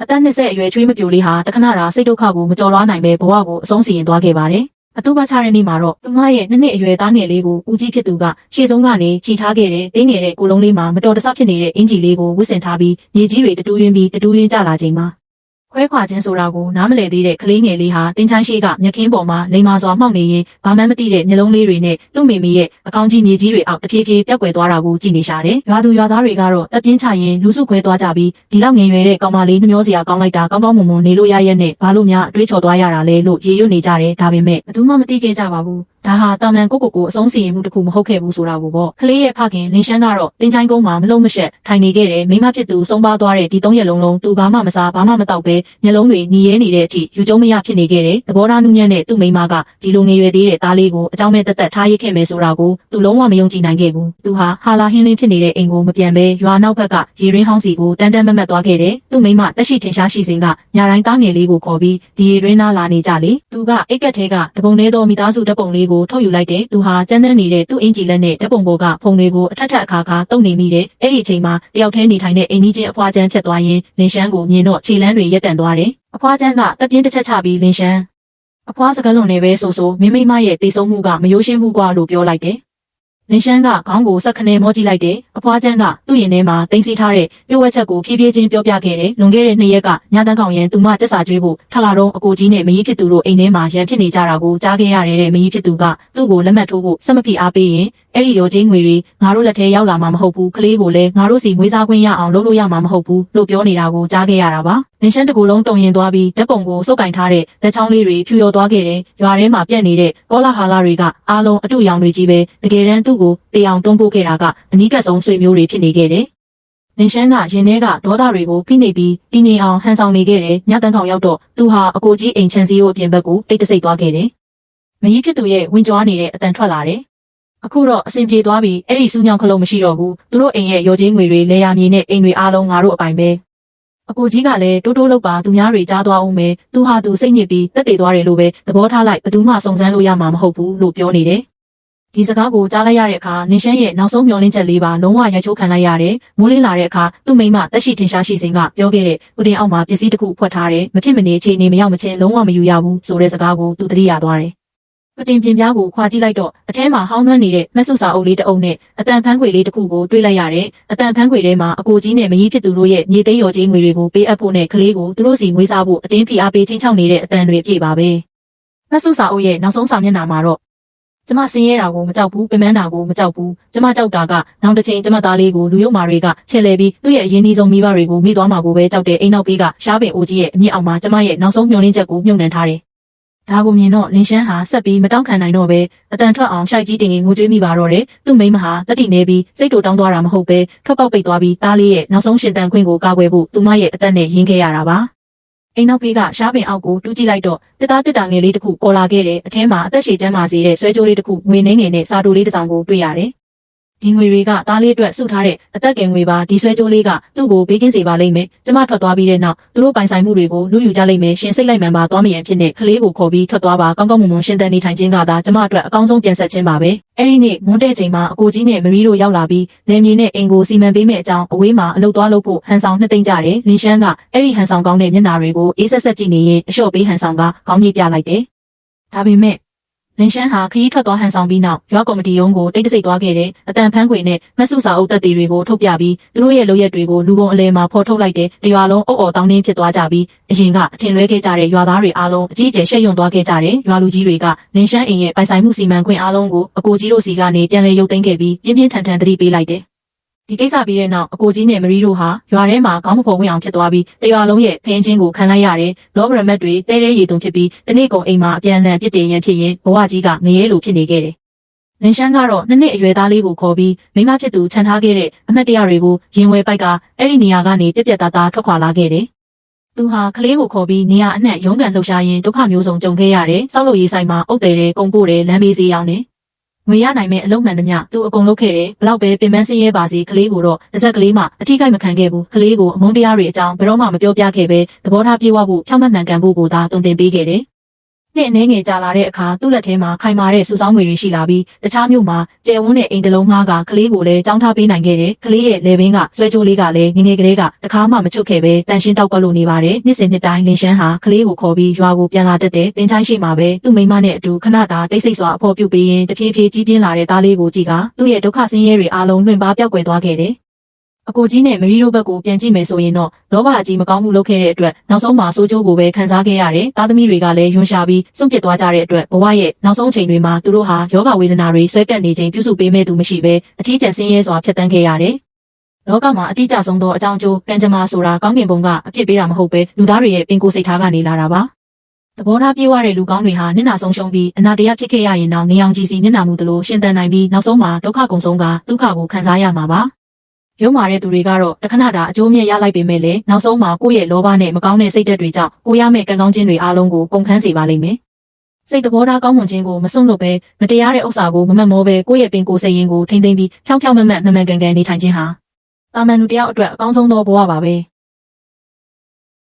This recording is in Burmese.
သက်20အရွယ်ချွေးမပြိုလေးဟာတခဏတာစိတ်ဒုက္ခကိုမကြော်လွှားနိုင်ပဲဘဝကိုအဆုံးစီရင်သွားခဲ့ပါတယ်။အတူပါချတဲ့နေ့မှာတော့သူမရဲ့2နှစ်အရွယ်သားငယ်လေးကိုဦးကြီးဖြစ်သူကရှေ့ဆုံးကနေခြိထားခဲ့တဲ့တင်းငယ်တဲ့ကိုလုံးလေးမှာမတော်တဆဖြစ်နေတဲ့အင်ဂျီလေးကိုဝစ်ဆင်ထားပြီးမြေကြီးတွေတူးရင်းကျလာချိန်မှာခွဲခွာခြင်းဆိုတာကိုနားမလည်သေးတဲ့ကလေးငယ်လေးဟာတင်းချိုင်းရှိကမြက်ခင်းပေါ်မှာလိမ္မာစွာမှောက်နေရင်ဘာမှမသိတဲ့မျက်လုံးလေးတွေနဲ့သူ့မိမိရဲ့အကောင်းကြီးမြေကြီးတွေအောက်တဖြည်းဖြည်းပျောက်ကွယ်သွားတာကိုကြည့်နေရှာတယ်။ရွာသူရွာသားတွေကတော့တပ်ပြင်းချရင်လူစုခွဲသွားကြပြီးဒီလောက်ငယ်ရွယ်တဲ့ကောင်မလေးနှမျောစရာကောင်းလိုက်တာကောင်းကောင်းမွန်မွန်နေလို့ရရဲ့နဲ့ဘာလို့များအတွေးချော်သွားရတာလဲလို့ရေရွတ်နေကြတယ်ဒါပေမဲ့ဘယ်သူမှမသိခဲ့ကြပါဘူး။ဒါဟာတာမန်ကိုအဆုံးစီရင်မှုတစ်ခုမဟုတ်ခဲ့ဘူးဆိုတာကိုပေါ့ကလေးရဲ့ဖခင်လင်းရှမ်းကတော့တင်းချိုင်းကုန်းမှာမလုံးမရှက်ထိုင်နေခဲ့တယ်မိမဖြစ်သူဆုံးပါသွားတဲ့ဒီ3ရက်လုံးသူဘာမှမစားဘာမှမတောက်ပဲမျက်လုံးတွေညီရဲနေတဲ့အထိယူကျုံမရဖြစ်နေခဲ့တယ်သဘောထားနုညံ့တဲ့သူ့မိမကဒီလိုငယ်ရွယ်သေးတဲ့သားလေးကိုအကြောင်းမဲ့တက်ထားရစ်ခဲ့မယ်ဆိုတာကိုသူလုံးဝမယုံကြည်နိုင်ခဲ့ဘူးသူဟာဟာလာဟင်းလင်းဖြစ်နေတဲ့အိမ်ကိုမပြန်ပဲရွာနောက်ဘက်ကရေရင်းဟောင်းစီကိုတန်းတန်းမတ်သွားခဲ့တယ်သူ့မိမတက်ရှိထင်ရှားရှိစဉ်ကညာတိုင်းသားငယ်လေးကိုခေါ်ပြီးဒီရေရင်းနားလာနေကြလေသူကအိတ်ကက်ထဲကတပုံလေးသောမိသားစုဓာတ်ပုံလေးကိုထုတ်ယူလိုက်တယ်သူဟာကျန်းတန်းနေတဲ့သူ့အင်ဂျီလက်နဲ့ဓာတ်ပုံပေါ်ကဖုန်တွေကိုအထက်အခါတုံနေမိတယ်အဲ့ဒီအချိန်မှာတယောက်တည်းနေထိုင်တဲ့အိမ်ကြီးချင်းအဖွားချမ်းဖြတ်သွားရင်လင်းရှမ်းကိုမြင်တော့ခြေလမ်းတွေရက်တန့်သွားတယ်အဖွားချမ်းကတပ်ပြင်းတစ်ချက်ချပြီးလင်းရှမ်းအဖွားစကားလုံးနဲ့ပဲဆိုမိမရဲ့တေဆုံးမှုကမယိုးရှင်းမှုကွာလို့ပြောလိုက်တယ်လင်းရှမ်းကခေါင်းကိုဆက်ခနဲမောကြည့်လိုက်တယ်အဖွားချမ်းကသူ့ရင်ထဲမှာတင်းစီထားတဲ့ပြို့ဝက်ချက်ကိုဖြည်းဖြည်းချင်းပြောပြခဲ့တယ်လွန်ခဲ့တဲ့2ရက်ကညတန်းကောင်ရန်သူမစက်စာကျွေးဖို့ထလာတော့အကိုကြီးနဲ့မကြီးဖြစ်သူတို့အိမ်ထဲမှာရန်ဖြစ်နေကြတာကိုကြားခဲ့ရတယ်တဲ့မကြီးဖြစ်သူကသူ့ကိုလက်မှတ်ထိုးဖို့စက်မပြေအားပေးရင်အဲ့ဒီရောချင်းငွေတွေငါတို့လက်ထဲရောက်လာမှာမဟုတ်ဘူးကလေးကိုလည်းငါတို့စီမွေးစားခွင့်ရအောင်လုပ်လို့ရမှာမဟုတ်ဘူးလို့ပြောနေတာကိုကြားခဲ့ရတာပါလင်းရှမ်းတကူလုံးတုံရင်သွားပြီးဓာတ်ပုံကိုစုပ်ကင်ထားတဲ့လက်ချောင်းလေးတွေဖြူရော်သွားခဲ့တယ်ရွာထဲမှာပြက်နေတဲ့ကောလာဟာလာတွေကအားလုံးအတူရောင်တွေကြီးပဲတကယ်တမ်းသူ့ကိုတေအောင်တွန်းပို့ခဲ့တာကအနီးကပ်ဆုံးဆွေမျိုးတွေဖြစ်နေခဲ့တယ်လင်းရှမ်းကရင်ထဲကဒေါသတွေကိုဖိနှိပ်ပြီးတည်ငြိမ်အောင်ဟန်ဆောင်နေခဲ့တယ်ညတန်းကောင်ရောက်တော့သူဟာအကိုကြီးအိမ်ချန်စီကိုအပြင်ဘက်ကိုတိတ်တဆိတ်သွားခဲ့တယ်မကြီးဖြစ်သူရဲ့ဝင်ကြွားနေတဲ့အတန်ထွက်လာတယ်အခုတော့အဆင်ပြေသွားပြီအဲ့ဒီစူးညောင်းခလုံးမရှိတော့ဘူးသူတို့အိမ်ရဲ့ရောချင်းငွေတွေလေယာမြေနဲ့အိမ်တွေအားလုံးငါတို့အပိုင်ပဲအကိုကြီးကလည်းတိုးလောက်ပါသူများတွေကြားသွားအောင်မယ်သူဟာသူစိတ်ညစ်ပြီးတက်တည်သွားတယ်လို့ပဲသဘောထားလိုက်ဘယ်သူမှစုံစမ်းလို့ရမှာမဟုတ်ဘူးလို့ပြောနေတယ်ဒီစကားကိုကြားလိုက်ရတဲ့အခါနင်းရှမ်းရဲ့နောက်ဆုံးမျှော်လင့်ချက်လေးပါလုံးဝရိုက်ချိုးခံလိုက်ရတယ်မိုးလင်းလာတဲ့အခါသူ့မိမတက်ရှိထင်ရှားရှိစဉ်ကပြောခဲ့တဲ့ကုတင်အောက်မှာပစ္စည်းတစ်ခုဖွက်ထားတယ်မဖြစ်မနေအခြေအနေမရောက်မချင်းလုံးဝမယူရဘူးဆိုတဲ့စကားကိုသူသတိရသွားတယ်ကတင်ပြင်ပြားကိုခွာကြည့်လိုက်တော့အထဲမှာဟောင်းနှွမ်းနေတဲ့မက်ဆုစာအုပ်လေးတစ်အုပ်နဲ့အတန်ဖန်းခွေလေးတစ်ခုကိုတွေ့လိုက်ရတယ်။အတန်ဖန်းခွေထဲမှာအကိုကြီးနဲ့မကြီးဖြစ်သူတို့ရဲ့မြေသိမ်းရော်ကြီးငွေတွေကိုပေးအပ်ဖို့နဲ့ကလေးကိုသူတို့စီမွေးစားဖို့အတင်းဖိအားပေးချင်းချောက်နေတဲ့အတန်တွေပြည့်ပါပဲ။မက်ဆုစာအုပ်ရဲ့နောက်ဆုံးစာမျက်နှာမှာတော့ကျမဆင်းရဲတာကိုမကြောက်ဘူးပင်ပန်းတာကိုမကြောက်ဘူးကျမကြောက်တာကနောက်တစ်ချိန်ကျမသားလေးကိုလူရုပ်မာတွေကချဲ့လဲပြီးသူ့ရဲ့အရင်းနှီးဆုံးမိဘတွေကိုမိသွားမှာကိုပဲကြောက်တဲ့အိမ်နောက်ပေးကရှားပင်အိုကြီးရဲ့အမြင့်အောက်မှာကျမရဲ့နောက်ဆုံးမျှော်လင့်ချက်ကိုမြုပ်နှံထားတယ်ဒါကိုမြင်တော့လင်းရှမ်းဟာဆက်ပြီးမတောင်းခံနိုင်တော့ပဲအတန်ထွက်အောင်ရှိုက်ကြီးတင်ငငိုကြွေးမိပါတော့တယ်သူ့မိမဟာတက်တီနေပြီးစိတ်တူတောင်းသွားတာမဟုတ်ပဲထွက်ပေါက်ပိတ်သွားပြီးသားလေးရဲ့နောက်ဆုံးရှင်တန်ခွင့်ကိုကာကွယ်ဖို့သူမရဲ့အသက်နဲ့ရင်းခဲ့ရတာပါအိမ်နောက်ဖေးကရှားပင်အောက်ကိုတူးကြည့်လိုက်တော့တစ်တာငယ်လေးတစ်ခုပေါ်လာခဲ့တယ်အထဲမှာအသက်ရှည်ကျန်းမာစေတဲ့ဆွဲကြိုးလေးတစ်ခုငွေနှင်းငယ်နဲ့စာတိုလေးတစ်စောင်ကိုတွေ့ရတယ်ဒီငွေတွေကသားလေးအတွက်စုထားတဲ့အသက်ကင်ငွေပါဒီဆွဲကြိုးလေးကသူ့ကိုဘေးကင်းစေပါလိမ့်မယ်ကျမထွက်သွားပြီးတဲ့နောက်သူတို့ပိုင်ဆိုင်မှုတွေကိုလူယူကြလိမ့်မယ်ရှင်စိတ်လိုက်မှန်ပါသွားမရန်ဖြစ်နေကလေးကိုခေါ်ပြီးထွက်သွားပါကောင်းကောင်းမွန်မွန်ရှင်သန်နေထိုင်ခြင်းကသာကျမအတွက်အကောင်းဆုံးပြန်ဆက်ခြင်းပါပဲအဲ့ဒီနေ့မွန်းတဲ့ချိန်မှာအကိုကြီးနဲ့မရီတို့ရောက်လာပြီးလယ်မြေနဲ့အိမ်ကိုစီမံပေးမဲ့အကြောင်းအဝေးမှာအလုပ်သွားလုပ်ဖို့ဟန်ဆောင်နှစ်သိမ့်ကြတယ်လင်းရှမ်းကအဲ့ဒီဟန်ဆောင်ကောင်းတဲ့မျက်နှာတွေကိုအေးဆက်ဆက်ကြည့်နေရင်အလျှော့ပေးဟန်ဆောင်ကခေါင်းကြီးပြလိုက်တယ်ဒါပေမဲ့လင်းရှမ်းဟာခရီးထွက်သွားဟန်ဆောင်ပြီးနောက်ရွာကော်မတီရုံးကိုတိတ်တဆိတ်သွားခဲ့တဲ့အတန်ဖန်းခွေနဲ့မက်ဆုစာအုပ်သက်တွေတွေကိုထုတ်ပြပြီးသူတို့ရဲ့လုပ်ရက်တွေကိုလူပုံအလဲမှာဖော်ထုတ်လိုက်တဲ့တရွာလုံးအုပ်အော်တောင်းတင်းဖြစ်သွားကြပြီးအရင်ကအထင်လွဲခဲ့ကြတဲ့ရွာသားတွေအားလုံးအကြီးအကျယ်ရှက်ရွံ့သွားခဲ့ကြတဲ့ရွာလူကြီးတွေကလင်းရှမ်းအိမ်ရဲ့ပိုင်ဆိုင်မှုစီမံခွင့်အားလုံးကိုအကိုကြီးတို့စီကနေပြန်လည်ရုပ်သိမ်းခဲ့ပြီးပြင်းပြင်းထန်ထန်သတိပေးလိုက်တယ်ဒီကိစ္စပြီးတဲ့နောက်အကိုကြီးနဲ့မရီတို့ဟာရွာထဲမှာခေါင်းမဖော်ဝင်အောင်ဖြစ်သွားပြီးတရွာလုံးရဲ့ဖင်းချင်းကိုခံလိုက်ရတယ်လောဘရမတ်တွေတဲတဲရီတုံဖြစ်ပြီးတနေ့ကုန်အိမ်မှာအပြန်အလှန်ပြစ်တင်ရန်ဖြစ်ရင်ဘဝကြီးကငရဲလိုဖြစ်နေခဲ့တယ်လင်းရှမ်းကတော့2နှစ်အရွယ်သားလေးကိုခေါ်ပြီးမိမဖြစ်သူခြံထားခဲ့တဲ့အမတ်တရားတွေကိုရင်ဝယ်ပိုက်ကအဲ့ဒီနေရာကနေပြက်ပြက်သားသားထွက်ခွာလာခဲ့တယ်သူဟာကလေးကိုခေါ်ပြီးနေရာအနှံ့ရုန်းကန်လှုပ်ရှားရင်းဒုက္ခမျိုးစုံကြုံခဲ့ရတယ်စောက်လို့ရေးဆိုင်မှာအုပ်တယ်တယ်ကုန်ပို့တယ်လမ်းဘေးစီးရောက်နေငွေရနိုင်မဲ့အလုံးမှန်သမျှသူအကုန်လုပ်ခဲ့တယ်ဘလောက်ပဲပင်ပန်းဆင်းရဲပါစေကလေးကိုတော့တစ်စက်ကလေးမှအထီးကိုက်မခံခဲ့ဘူးကလေးကိုအမုန်းတရားတွေအကြောင်းဘယ်တော့မှမပြောပြခဲ့ပဲသဘောထားပြေဝဖို့ဖြောင့်မတ်မှန်ကန်ဖို့ကိုသာတုံတင်ပေးခဲ့တယ် နှစ်အနေငယ်ကြာလာတဲ့အခါသူ့လက်ထဲမှာခိုင်မာတဲ့စုဆောင်းငွေတွေရှိလာပြီးတခြားမြို့မှာကျယ်ဝန်းတဲ့အိမ်တစ်လုံးငှားကကလေးကိုလည်းကြောင်းထားပေးနိုင်ခဲ့တယ်။ကလေးရဲ့လေဘင်းကဆွဲကြိုးလေးကလည်းငငယ်ကလေးကတခါမှမချွတ်ခဲ့ပဲတန်ရှင်းတောက်ပတ်လို့နေပါတယ်။နှစ်စဉ်နှစ်တိုင်းလင်ရှမ်းဟာကလေးကိုခေါ်ပြီးရွာကိုပြန်လာတတ်တဲ့တင်ချိုင်းရှိမှာပဲသူ့မိန်းမနဲ့အတူခဏတာတိတ်ဆိတ်စွာအဖော်ပြုတ်ပေးရင်တဖြည်းဖြည်းကြီးပြင်းလာတဲ့သားလေးကိုကြည့်ကသူ့ရဲ့ဒုက္ခဆင်းရဲတွေအားလုံးလွင့်ပါးပြောက်ကွယ်သွားခဲ့တယ်။အကိုကြီးနဲ့မရီတို့ဘက်ကိုပြန်ကြည့်မယ်ဆိုရင်တော့လောဘအကြီးမကောင်းမှုလုပ်ခဲ့တဲ့အတွက်နောက်ဆုံးမှာစိုးကျိုးကိုပဲခံစားခဲ့ရတယ်။သားသမီးတွေကလည်းယွန်းရှာပြီးစွန့်ပစ်သွားကြတဲ့အတွက်ဘဝရဲ့နောက်ဆုံးချိန်တွေမှာသူတို့ဟာယောဂဝေဒနာတွေဆွဲကပ်နေခြင်းပြုစုပေးမဲ့သူမရှိဘဲအထီးကျန်ဆင်းရဲစွာဖြတ်တန်းခဲ့ရတယ်။လောကမှာအတိအကျဆုံးသောအကြောင်းကျိုးကံကြမ္မာဆိုတာကောင်းကင်ဘုံကအဖြစ်ပေးတာမဟုတ်ပဲလူသားတွေရဲ့ပင်ကိုယ်စိတ်ထားကနေလာတာပါ။သဘောထားပြေးဝတဲ့လူကောင်းတွေဟာမျက်နှာဆုံးရှုံးပြီးအနာတရားဖြစ်ခဲ့ရရင်တော့နေအောင်ကြည်စီမျက်နှာမူသလိုရှင်သန်နိုင်ပြီးနောက်ဆုံးမှာဒုက္ခကုန်ဆုံးကဒုက္ခကိုခံစားရမှာပါ။ရုံမာတဲ့သူတွေကတော့တခဏတာအကျိုးမြတ်ရလိုက်ပေမဲ့လည်းနောက်ဆုံးမှာကိုယ့်ရဲ့လောဘနဲ့မကောင်းတဲ့စိတ်ဓာတ်တွေကြောင့်ကိုရမယ့်ကံကောင်းခြင်းတွေအားလုံးကိုကုန်ခန်းစေပါလိမ့်မယ်။စိတ်သဘောထားကောင်းမွန်ခြင်းကိုမစွန့်လွတ်ပဲမတရားတဲ့ဥစ္စာကိုမမှတ်မောပဲကိုယ့်ရဲ့ပင်ကိုယ်စိတ်ရင်းကိုထိမ့်သိမ်းပြီးဖြောင်းဖြောင်းမတ်မတ်မှန်မှန်ကန်ကန်နေထိုင်ခြင်းဟာတာမန်လူတယောက်အတွက်အကောင်းဆုံးသောဘဝပါပဲ။